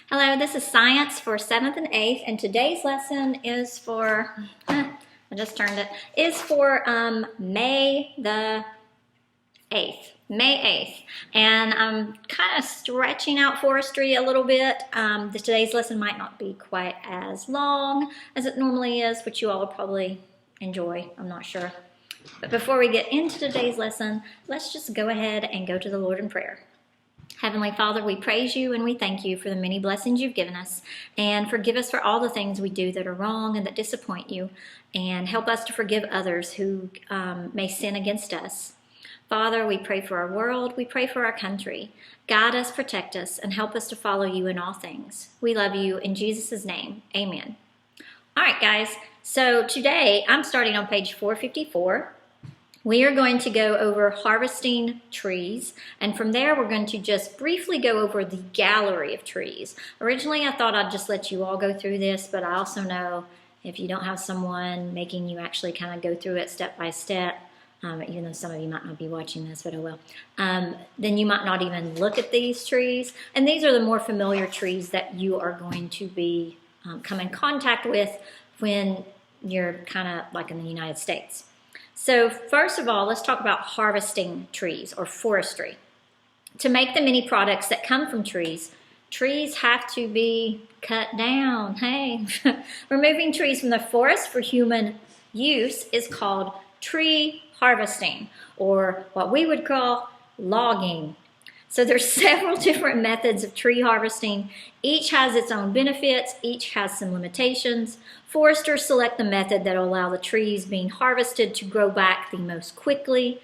Hello, this is Science for 7th and 8th, and today's lesson is for, I just turned it, is for May the 8th. May 8th. And I'm kind of stretching out forestry a little bit. Today's lesson might not be quite as long as it normally is, which you all will probably enjoy, I'm not sure. But before we get into today's lesson, let's just go ahead and go to the Lord in prayer. Heavenly Father, we praise you and we thank you for the many blessings you've given us, and forgive us for all the things we do that are wrong and that disappoint you, and help us to forgive others who may sin against us. Father, we pray for our world, we pray for our country. Guide us, protect us, and help us to follow you in all things. We love you in Jesus' name, amen. All right, guys, so today I'm starting on page 454. We are going to go over harvesting trees, and from there we're going to just briefly go over the gallery of trees. Originally I thought I'd just let you all go through this, but I also know if you don't have someone making you actually kind of go through it step by step, even though some of you might not be watching this, but I will, then you might not even look at these trees. And these are the more familiar trees that you are going to be come in contact with when you're kind of like in the United States. So first of all, let's talk about harvesting trees or forestry. To make the many products that come from trees, trees have to be cut down. Hey, removing trees from the forest for human use is called tree harvesting, or what we would call logging. So there's several different methods of tree harvesting. Each has its own benefits, each has some limitations. Foresters select the method that will allow the trees being harvested to grow back the most quickly.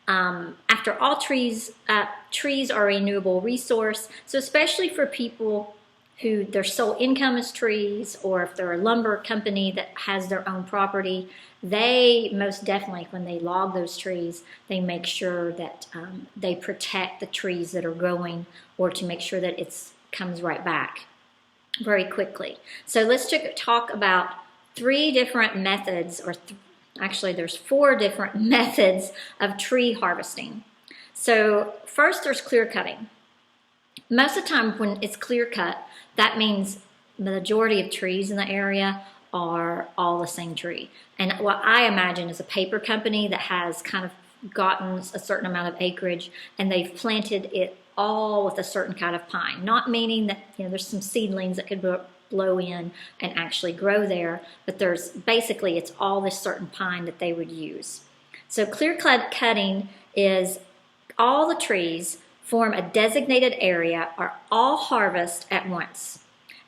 After all, trees are a renewable resource, so especially for people who their sole income is trees, or if they're a lumber company that has their own property, they most definitely, when they log those trees, they make sure that they protect the trees that are growing, or to make sure that it comes right back very quickly. So let's talk about three different methods, or actually there's four different methods of tree harvesting. So first there's clear cutting. Most of the time when it's clear cut, that means the majority of trees in the area are all the same tree. And what I imagine is a paper company that has kind of gotten a certain amount of acreage, and they've planted it all with a certain kind of pine. Not meaning that, there's some seedlings that could blow in and actually grow there, but there's basically it's all this certain pine that they would use. So clear cutting is all the trees form a designated area are all harvested at once.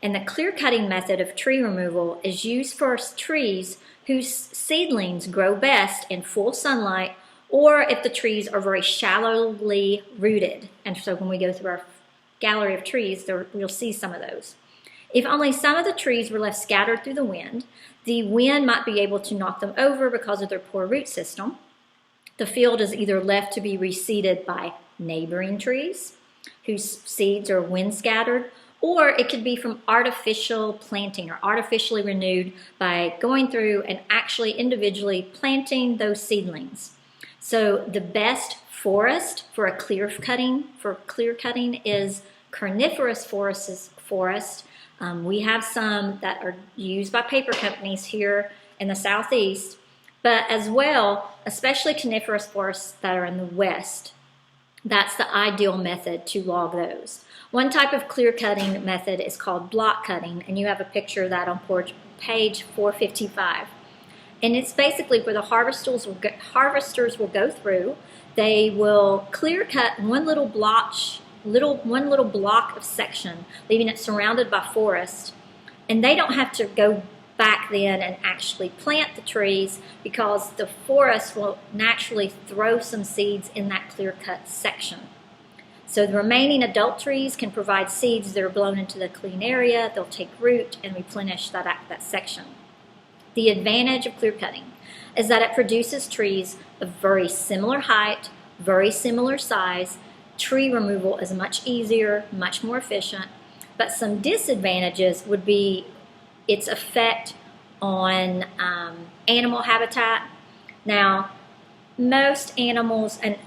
And the clear cutting method of tree removal is used for trees whose seedlings grow best in full sunlight, or if the trees are very shallowly rooted. And so when we go through our gallery of trees, you'll see some of those. If only some of the trees were left scattered through the wind might be able to knock them over because of their poor root system. The field is either left to be reseeded by neighboring trees whose seeds are wind scattered, or it could be from artificial planting or artificially renewed by going through and actually individually planting those seedlings. So the best forest for clear cutting is coniferous forest. We have some that are used by paper companies here in the southeast, but as well, especially coniferous forests that are in the west. That's the ideal method to log those. One type of clear cutting method is called block cutting, and you have a picture of that on page 455. And it's basically where the harvesters will go through. They will clear cut one little block of section, leaving it surrounded by forest. And they don't have to go back then and actually plant the trees, because the forest will naturally throw some seeds in that clear cut section. So the remaining adult trees can provide seeds that are blown into the clean area. They'll take root and replenish that section. The advantage of clear cutting is that it produces trees of very similar height, very similar size. Tree removal is much easier, much more efficient, but some disadvantages would be its effect on animal habitat. Now, most animals, and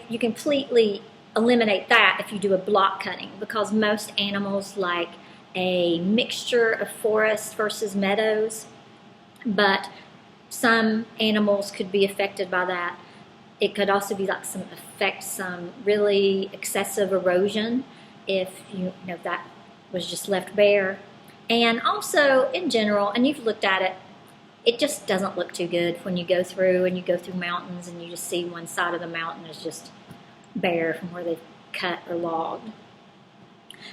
you completely eliminate that if you do a block cutting, because most animals like a mixture of forest versus meadows, but some animals could be affected by that. It could also be like some really excessive erosion if that was just left bare. And also in general, and you've looked at it, it just doesn't look too good when you go through mountains and you just see one side of the mountain is just bare from where they've cut or logged.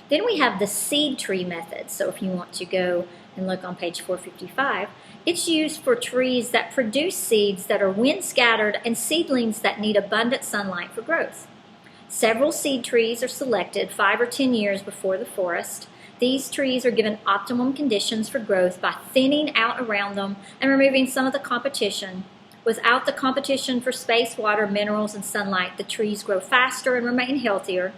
Then we have the seed tree method. So if you want to go and look on page 455, it's used for trees that produce seeds that are wind scattered and seedlings that need abundant sunlight for growth. Several seed trees are selected 5 or 10 years before the forest. These trees are given optimum conditions for growth by thinning out around them and removing some of the competition. Without the competition for space, water, minerals, and sunlight, the trees grow faster and remain healthier.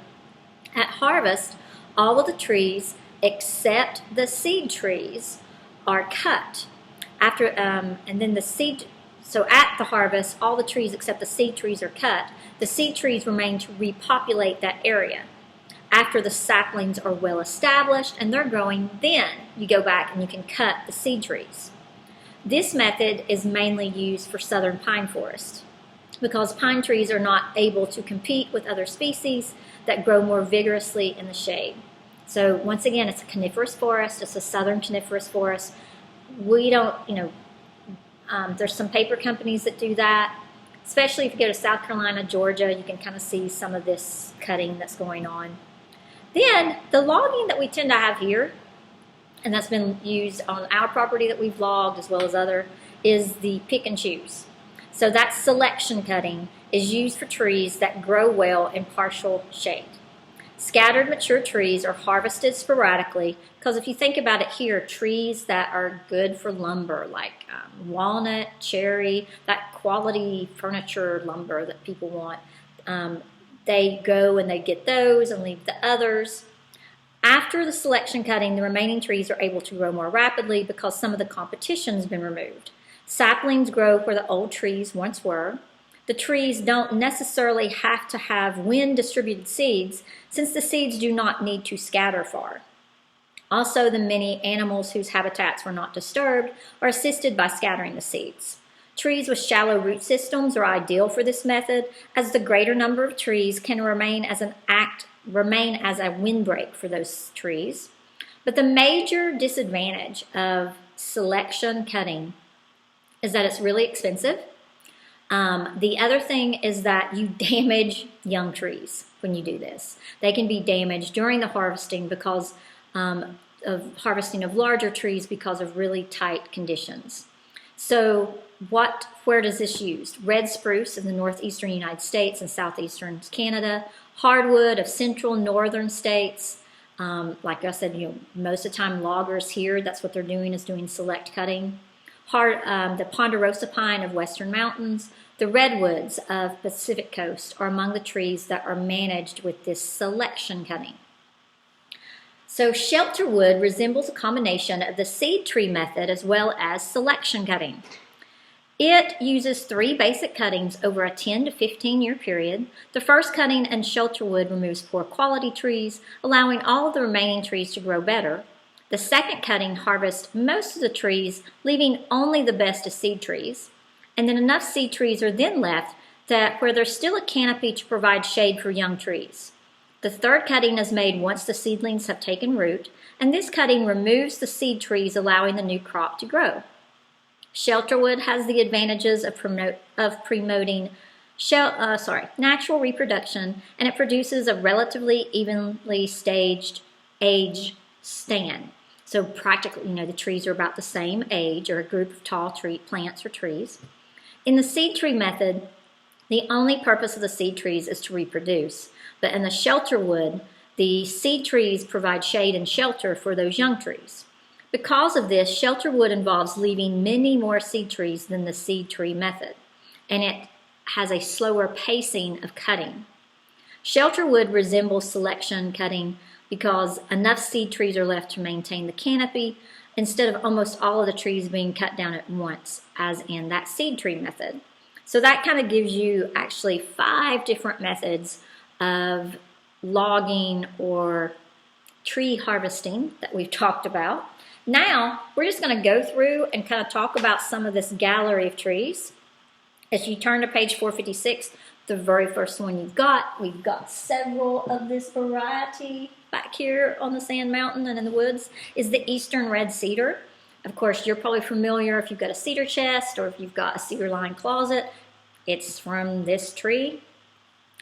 At harvest, all of the trees except the seed trees are cut. So at the harvest, all the trees except the seed trees are cut. The seed trees remain to repopulate that area. After the saplings are well established and they're growing, then you go back and you can cut the seed trees. This method is mainly used for southern pine forests because pine trees are not able to compete with other species that grow more vigorously in the shade. So once again, it's a coniferous forest. It's a southern coniferous forest. We don't, there's some paper companies that do that. Especially if you go to South Carolina, Georgia, you can kind of see some of this cutting that's going on. Then the logging that we tend to have here, and that's been used on our property that we've logged as well as other, is the pick and choose. So that selection cutting is used for trees that grow well in partial shade. Scattered mature trees are harvested sporadically because if you think about it here, trees that are good for lumber like walnut, cherry, that quality furniture lumber that people want, they go and they get those and leave the others. After the selection cutting, the remaining trees are able to grow more rapidly because some of the competition has been removed. Saplings grow where the old trees once were. The trees don't necessarily have to have wind-distributed seeds since the seeds do not need to scatter far. Also, the many animals whose habitats were not disturbed are assisted by scattering the seeds. Trees with shallow root systems are ideal for this method as the greater number of trees can remain as a windbreak for those trees. But the major disadvantage of selection cutting is that it's really expensive. The other thing is that you damage young trees when you do this. They can be damaged during the harvesting because of harvesting of larger trees because of really tight conditions. So where does this used? Red spruce in the northeastern United States and southeastern Canada, hardwood of central northern states. Like I said, most of the time loggers here, that's what they're doing is doing select cutting. The ponderosa pine of western mountains, the redwoods of Pacific coast are among the trees that are managed with this selection cutting. So shelter wood resembles a combination of the seed tree method as well as selection cutting. It uses 3 basic cuttings over a 10 to 15 year period. The first cutting and shelter wood removes poor quality trees, allowing all of the remaining trees to grow better. The second cutting harvests most of the trees, leaving only the best of seed trees. And then enough seed trees are then left where there's still a canopy to provide shade for young trees. The third cutting is made once the seedlings have taken root, and this cutting removes the seed trees, allowing the new crop to grow. Shelterwood has the advantages of promoting natural reproduction, and it produces a relatively evenly staged age stand. So practically, the trees are about the same age, or a group of tall plants or trees. In the seed tree method, the only purpose of the seed trees is to reproduce. But in the shelter wood, the seed trees provide shade and shelter for those young trees. Because of this, shelter wood involves leaving many more seed trees than the seed tree method, and it has a slower pacing of cutting. Shelter wood resembles selection cutting because enough seed trees are left to maintain the canopy instead of almost all of the trees being cut down at once, as in that seed tree method. So that kind of gives you actually 5 different methods of logging or tree harvesting that we've talked about. Now, we're just going to go through and kind of talk about some of this gallery of trees. As you turn to page 456, the very first one we've got several of this variety back here on the Sand Mountain and in the woods, is the Eastern Red Cedar. Of course, you're probably familiar if you've got a cedar chest or if you've got a cedar-lined closet. It's from this tree.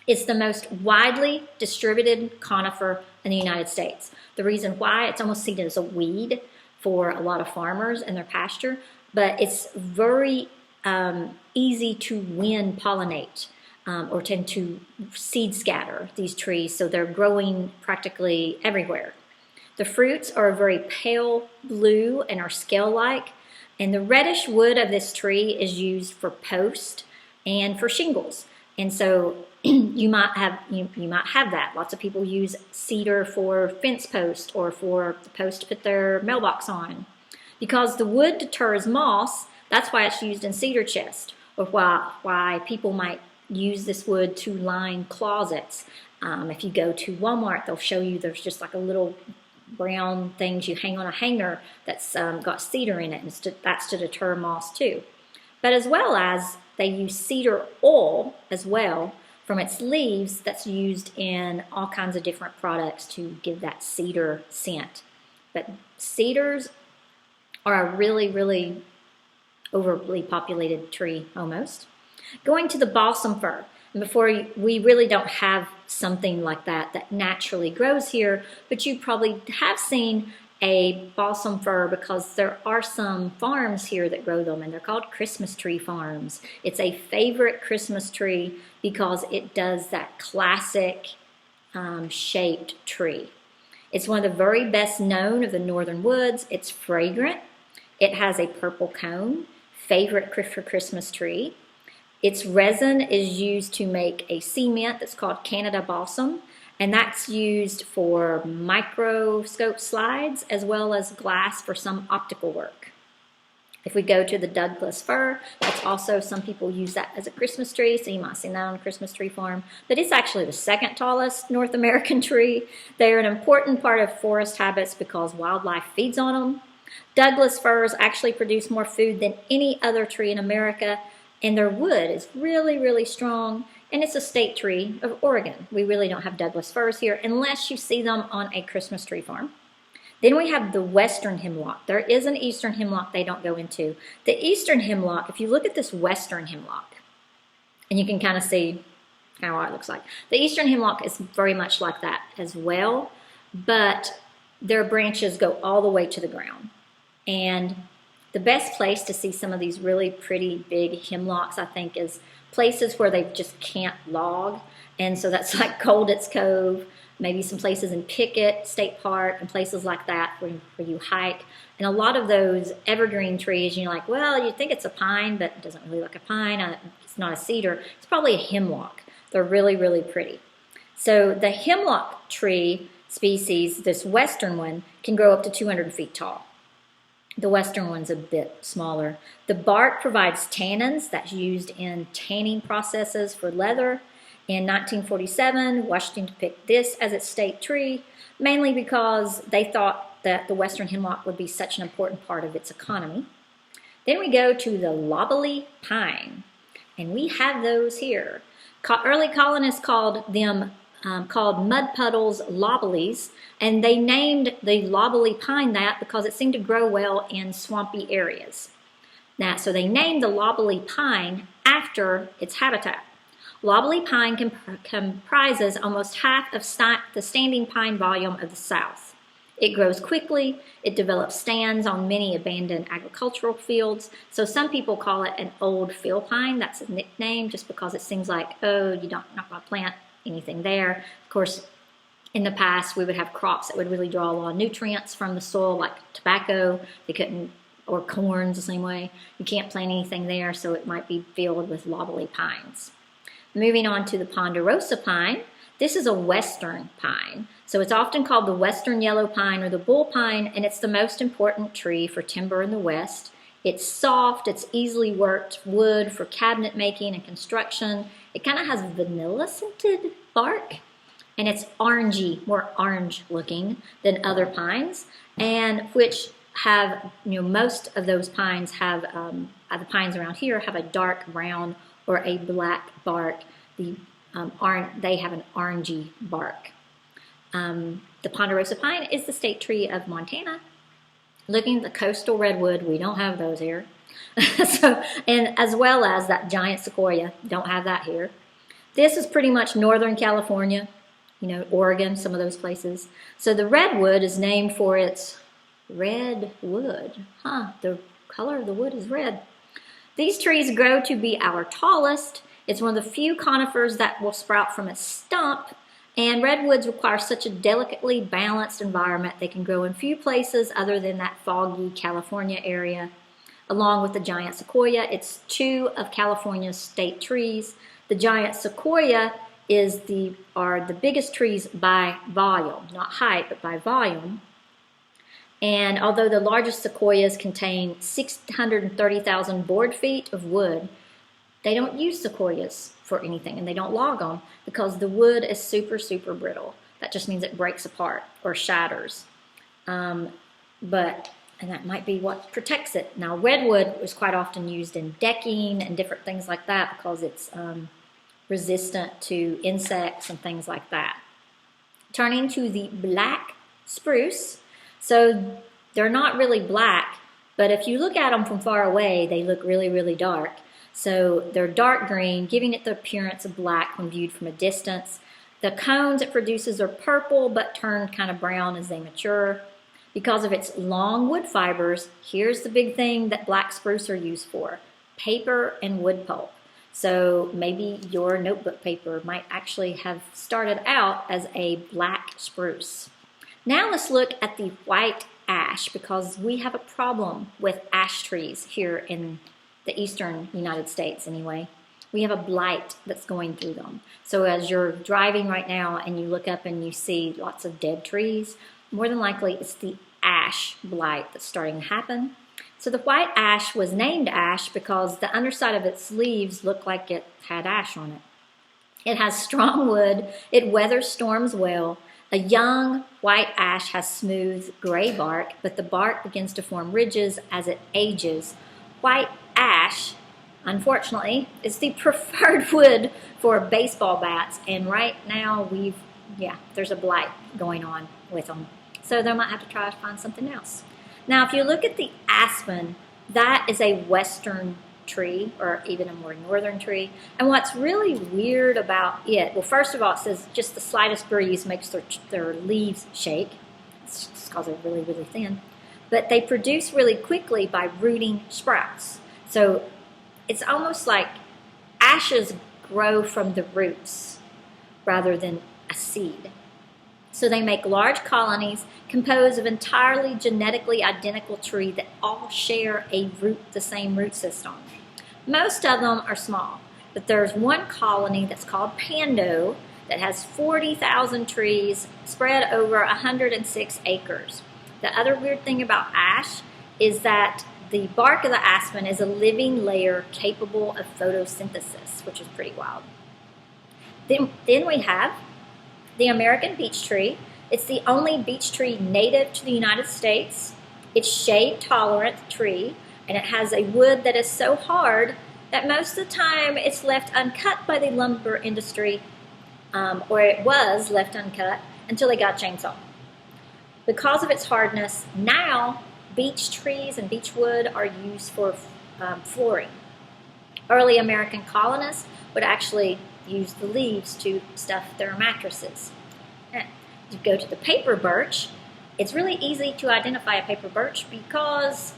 It's the most widely distributed conifer in the United States. The reason why, it's almost seen as a weed for a lot of farmers in their pasture, but it's very easy to wind pollinate or tend to seed scatter these trees, so they're growing practically everywhere. The fruits are very pale blue and are scale-like, and the reddish wood of this tree is used for post and for shingles. And so you might have that. Lots of people use cedar for fence post or for the post to put their mailbox on. Because the wood deters moss, that's why it's used in cedar chest, or why people might use this wood to line closets. If you go to Walmart, they'll show you there's just like a little brown things you hang on a hanger that's got cedar in it, and that's to deter moss too. But as well as they use cedar oil as well from its leaves that's used in all kinds of different products to give that cedar scent. But cedars are a really, really overly populated tree almost. Going to the balsam fir. We really don't have something like that naturally grows here, but you probably have seen a balsam fir because there are some farms here that grow them, and they're called Christmas tree farms. It's a favorite Christmas tree because it does that classic shaped tree. It's one of the very best known of the northern woods. It's fragrant. It has a purple cone, favorite for Christmas tree. Its resin is used to make a cement that's called Canada balsam, and that's used for microscope slides as well as glass for some optical work. If we go to the Douglas fir, that's also, some people use that as a Christmas tree, so you might have seen that on a Christmas tree farm, but it's actually the second tallest North American tree. They're an important part of forest habits because wildlife feeds on them. Douglas firs actually produce more food than any other tree in America, and their wood is really, really strong, and it's a state tree of Oregon. We really don't have Douglas firs here unless you see them on a Christmas tree farm. Then we have the western hemlock. There is an eastern hemlock they don't go into. The eastern hemlock, if you look at this western hemlock, and you can kind of see how it looks like. The eastern hemlock is very much like that as well, but their branches go all the way to the ground. And the best place to see some of these really pretty big hemlocks, I think, is places where they just can't log. And so that's like Colditz Cove, maybe some places in Pickett State Park and places like that where you hike. And a lot of those evergreen trees, you're like, well, you'd think it's a pine, but it doesn't really look a pine. It's not a cedar. It's probably a hemlock. They're really, really pretty. So the hemlock tree species, this western one, can grow up to 200 feet tall. The western one's a bit smaller. The bark provides tannins that's used in tanning processes for leather. In 1947, Washington picked this as its state tree, mainly because they thought that the western hemlock would be such an important part of its economy. Then we go to the loblolly pine, and we have those here. Early colonists called them mud puddles lobollies, and they named the loblolly pine that because it seemed to grow well in swampy areas. Now, so they named the loblolly pine after its habitat. Loblolly pine comprises almost half of the standing pine volume of the South. It grows quickly. It develops stands on many abandoned agricultural fields. So some people call it an old field pine. That's a nickname just because it seems like, oh, you're not going to plant anything there. Of course, in the past, we would have crops that would really draw a lot of nutrients from the soil, like tobacco. They couldn't, or corns the same way. You can't plant anything there, so it might be filled with loblolly pines. Moving on to the ponderosa pine. This is a western pine. So it's often called the western yellow pine or the bull pine, and it's the most important tree for timber in the West. It's soft, it's easily worked wood for cabinet making and construction. It kind of has vanilla scented bark. and it's orangey, more orange looking than other pines, and which have, most of those pines have, the pines around here have a dark brown or a black bark. They have an orangey bark. The ponderosa pine is the state tree of Montana. Looking at the coastal redwood, we don't have those here. And as well as that giant sequoia, don't have that here. This is pretty much Northern California, Oregon, some of those places. So the redwood is named for its red wood. The color of the wood is red. These trees grow to be our tallest. It's one of the few conifers that will sprout from a stump, and redwoods require such a delicately balanced environment. They can grow in few places other than that foggy California area. Along with the giant sequoia, it's two of California's state trees. The giant sequoia are the biggest trees by volume, not height, but by volume. And although the largest sequoias contain 630,000 board feet of wood, they don't use sequoias for anything, and they don't log them because the wood is super, super brittle. That just means it breaks apart or shatters. And that might be what protects it. Now, redwood is quite often used in decking and different things like that because it's resistant to insects and things like that. Turning to the black spruce. So they're not really black, but if you look at them from far away, they look really, really dark. So they're dark green, giving it the appearance of black when viewed from a distance. The cones it produces are purple, but turn kind of brown as they mature. Because of its long wood fibers, here's the big thing that black spruce are used for: paper and wood pulp. So maybe your notebook paper might actually have started out as a black spruce. Now let's look at the white ash, because we have a problem with ash trees here in the eastern United States anyway. We have a blight that's going through them. So as you're driving right now and you look up and you see lots of dead trees, more than likely it's the ash blight that's starting to happen. So the white ash was named ash because the underside of its leaves looked like it had ash on it. It has strong wood, it weathers storms well. A young white ash has smooth gray bark, but the bark begins to form ridges as it ages. White ash, unfortunately, is the preferred wood for baseball bats, and right now there's a blight going on with them. So they might have to try to find something else. Now, if you look at the aspen, that is a western tree, or even a more northern tree. And what's really weird about it, well, first of all, it says just the slightest breeze makes their leaves shake. It's just because they're really, really thin. But they produce really quickly by rooting sprouts. So it's almost like ashes grow from the roots rather than a seed. So they make large colonies composed of entirely genetically identical trees that all share the same root system. Most of them are small, but there's one colony that's called Pando that has 40,000 trees spread over 106 acres. The other weird thing about ash is that the bark of the aspen is a living layer capable of photosynthesis, which is pretty wild. Then we have the American beech tree. It's the only beech tree native to the United States. It's shade-tolerant tree, and it has a wood that is so hard that most of the time it's left uncut by the lumber industry, or it was left uncut until they got chainsaw. Because of its hardness, now beech trees and beech wood are used for flooring. Early American colonists would actually use the leaves to stuff their mattresses. You go to the paper birch. It's really easy to identify a paper birch because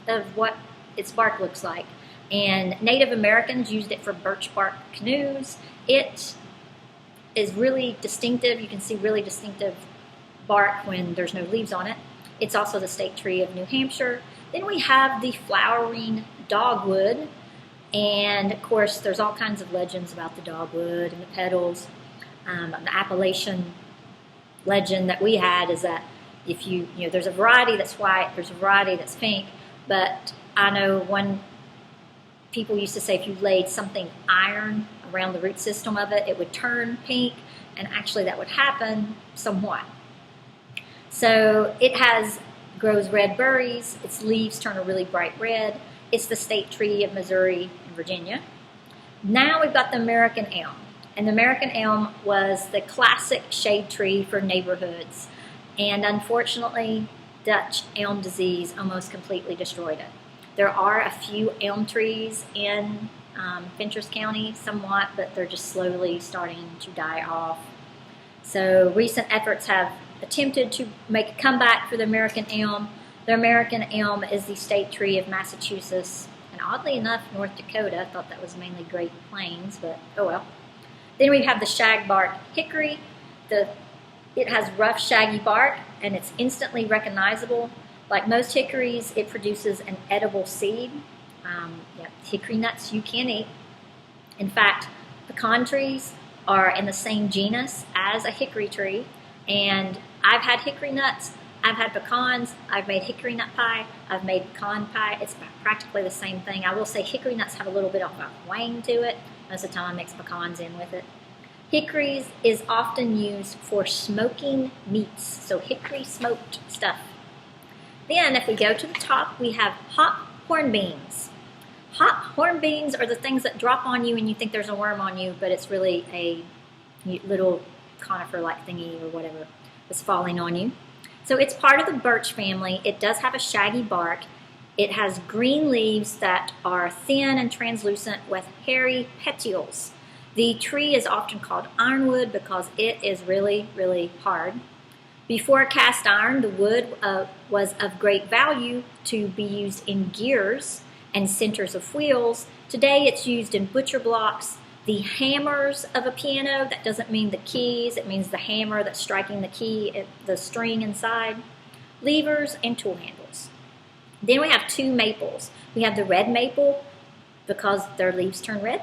of what its bark looks like. And Native Americans used it for birch bark canoes. It is really distinctive. You can see really distinctive bark when there's no leaves on it. It's also the state tree of New Hampshire. Then we have the flowering dogwood. And of course, there's all kinds of legends about the dogwood and the petals. The Appalachian legend that we had is that if there's a variety that's white, there's a variety that's pink, but I know people used to say if you laid something iron around the root system of it, it would turn pink. and actually that would happen somewhat. So it grows red berries, its leaves turn a really bright red. It's the state tree of Missouri and Virginia. Now we've got the American elm. And the American elm was the classic shade tree for neighborhoods. And unfortunately, Dutch elm disease almost completely destroyed it. There are a few elm trees in Fentress County somewhat, but they're just slowly starting to die off. So recent efforts have attempted to make a comeback for the American elm. The American elm is the state tree of Massachusetts, and oddly enough, North Dakota. I thought that was mainly Great Plains, but oh well. Then we have the shagbark hickory. It has rough, shaggy bark, and it's instantly recognizable. Like most hickories, it produces an edible seed. Hickory nuts you can eat. In fact, pecan trees are in the same genus as a hickory tree, and I've had hickory nuts, I've had pecans, I've made hickory nut pie, I've made pecan pie. It's practically the same thing. I will say hickory nuts have a little bit of a twang to it. Most of the time I mix pecans in with it. Hickories is often used for smoking meats, so hickory smoked stuff. Then if we go to the top, we have hop horn beans. Hop horn beans are the things that drop on you and you think there's a worm on you, but it's really a little conifer-like thingy or whatever is falling on you. So it's part of the birch family. It does have a shaggy bark. It has green leaves that are thin and translucent with hairy petioles. The tree is often called ironwood because it is really, really hard. Before cast iron, the wood was of great value to be used in gears and centers of wheels. Today it's used in butcher blocks, the hammers of a piano. That doesn't mean the keys, it means the hammer that's striking the key, the string inside, levers, and tool handles. Then we have two maples. We have the red maple because their leaves turn red.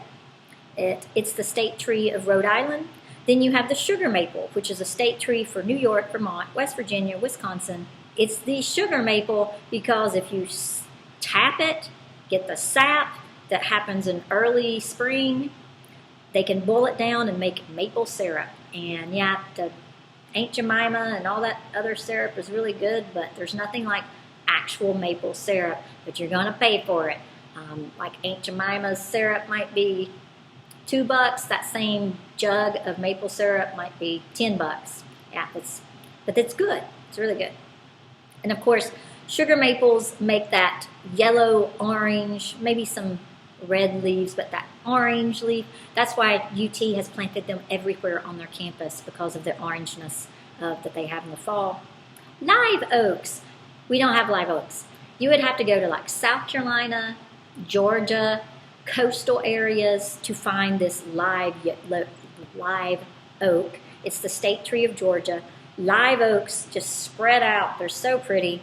It's the state tree of Rhode Island. Then you have the sugar maple, which is a state tree for New York, Vermont, West Virginia, Wisconsin. It's the sugar maple because if you tap it, get the sap that happens in early spring, they can boil it down and make maple syrup. And yeah, the Aunt Jemima and all that other syrup is really good, but there's nothing like actual maple syrup, but you're going to pay for it. Like Aunt Jemima's syrup might be $2, that same jug of maple syrup might be $10. Yeah, but it's good. It's really good. And of course, sugar maples make that yellow, orange, maybe some red leaves, but that orange leaf. That's why UT has planted them everywhere on their campus because of the orangeness that they have in the fall. Live oaks. We don't have live oaks. You would have to go to like South Carolina, Georgia, coastal areas to find this live oak. It's the state tree of Georgia. Live oaks just spread out. They're so pretty.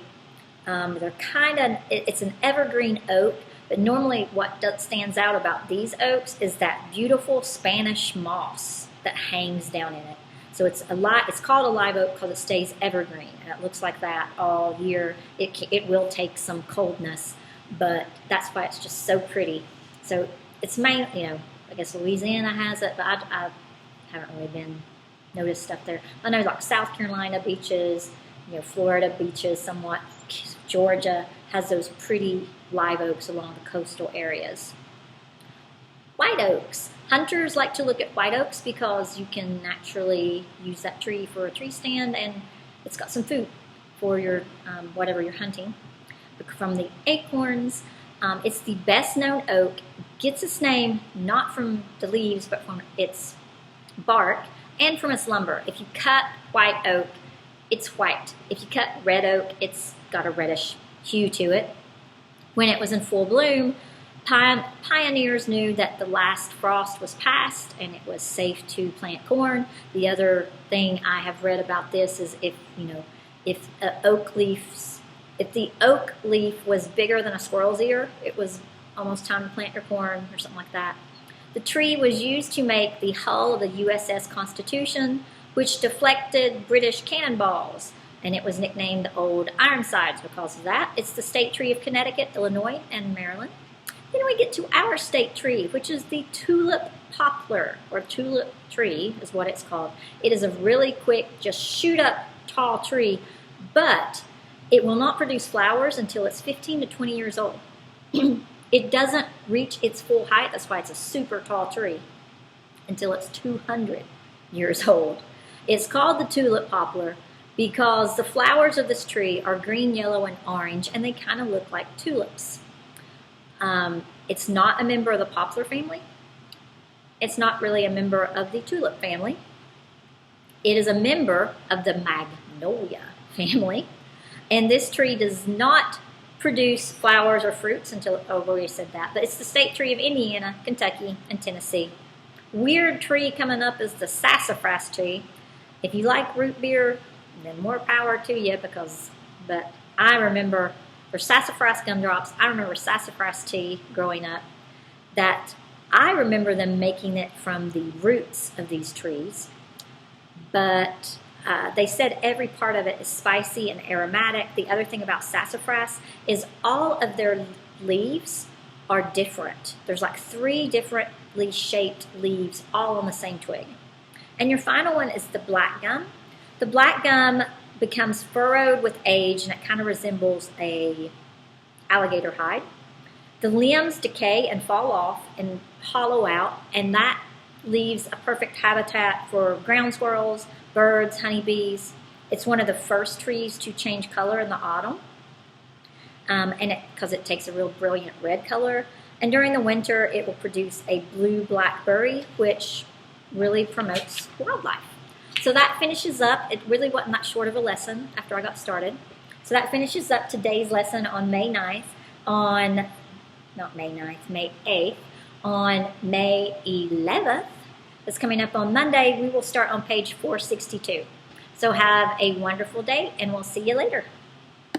It's an evergreen oak, but normally what stands out about these oaks is that beautiful Spanish moss that hangs down in it. So it's called a live oak because it stays evergreen, and it looks like that all year. It will take some coldness, but that's why it's just so pretty. So it's mainly, I guess Louisiana has it, but I haven't really noticed stuff there. I know like South Carolina beaches, Florida beaches somewhat. Georgia has those pretty live oaks along the coastal areas. White oaks. Hunters like to look at white oaks because you can naturally use that tree for a tree stand, and it's got some food for your whatever you're hunting. From the acorns, it's the best known oak. Gets its name not from the leaves, but from its bark and from its lumber. If you cut white oak, it's white. If you cut red oak, it's got a reddish hue to it. When it was in full bloom, pioneers knew that the last frost was past and it was safe to plant corn. The other thing I have read about this is if the oak leaf was bigger than a squirrel's ear, it was almost time to plant your corn or something like that. The tree was used to make the hull of the USS Constitution, which deflected British cannonballs, and it was nicknamed the Old Ironsides because of that. It's the state tree of Connecticut, Illinois, and Maryland. Then we get to our state tree, which is the tulip poplar or tulip tree is what it's called. It is a really quick, just shoot up tall tree, but it will not produce flowers until it's 15 to 20 years old. It doesn't reach its full height, that's why it's a super tall tree, until it's 200 years old. It's called the tulip poplar because the flowers of this tree are green, yellow, and orange, and they kind of look like tulips. It's not a member of the poplar family. It's not really a member of the tulip family. It is a member of the magnolia family. And this tree does not produce flowers or fruits until, oh, we already said that, but it's the state tree of Indiana, Kentucky, and Tennessee. Weird tree coming up is the sassafras tree. If you like root beer, then more power to you, but I remember for sassafras gumdrops, I remember sassafras tea growing up, that I remember them making it from the roots of these trees, but they said every part of it is spicy and aromatic. The other thing about sassafras is all of their leaves are different. There's like 3 differently shaped leaves all on the same twig. And your final one is the black gum. The black gum becomes furrowed with age, and it kind of resembles a alligator hide. The limbs decay and fall off and hollow out, and that leaves a perfect habitat for ground squirrels, birds, honeybees. It's one of the first trees to change color in the autumn, because it takes a real brilliant red color. And during the winter, it will produce a blue-black berry, which really promotes wildlife. So that finishes up. It really wasn't that short of a lesson after I got started. So that finishes up today's lesson on May 9th, May 8th. On May 11th, that's coming up on Monday, we will start on page 462. So have a wonderful day, and we'll see you later.